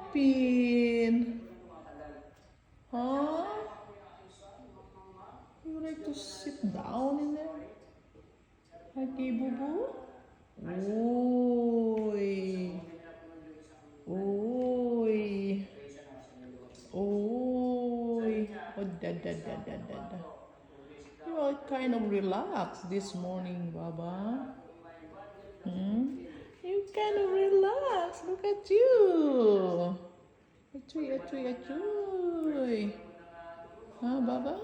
happened? Huh? You like to sit down in there? Okay, boo-boo? Oy. Oy. Oy. Oh, da. You are kind of relaxed this morning, Baba. Hmm? You kind of relaxed. Look at you. Achoy. Huh, Baba?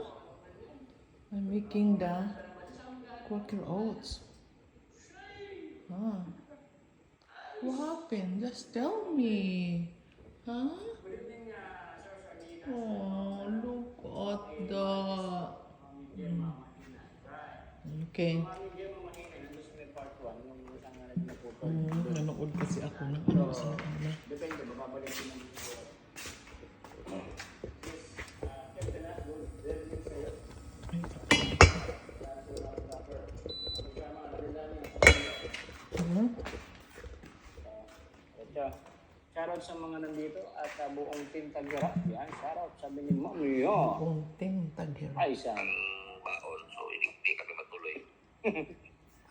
I'm making the Quaker oats. Huh? What happened? Just tell me. Huh? Oh, look at that. Okay. Nanood kasi ako ng ano sa ano. Shoutout sa mga nandito at buong team Tagira. Yan, shoutout. Sabi ni Mami, yo. Buong team Tagira. Ay, isa. Baon, so hindi kami matuloy.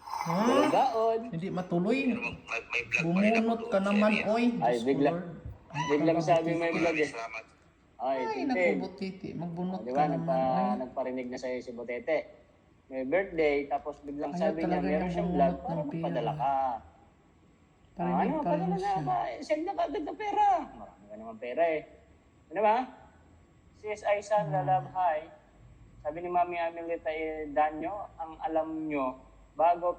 Ha? Baon. Hindi matuloy. May vlog pa rin ako Bumunot ka doon, naman, serye. oy. Ay, Diyos ko, bigla. Lord. Biglang sabi may vlog eh. Salamat. Ay, Ay, Tintin. naku, Butiti. Magbunot Di ka ba, naman, oy. nagparinig na sa'yo si Botete. May birthday, tapos biglang Ayaw sabi niya, talaga meron niyang siyang bumunot vlog para ng pera. magpadala ka. Parinig pa rin Padala siya. na ba? Send na kagad na pera. Marami ka naman pera eh. Ano ba? CSI Sandra Love High. Sabi ni Mami Amelita Danyo, ang alam nyo, bago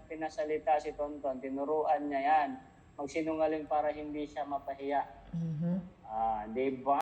pinasalita si Tonton, tinuruan niya yan. Magsinungaling para hindi siya mapahiya. Mhm. Di ba?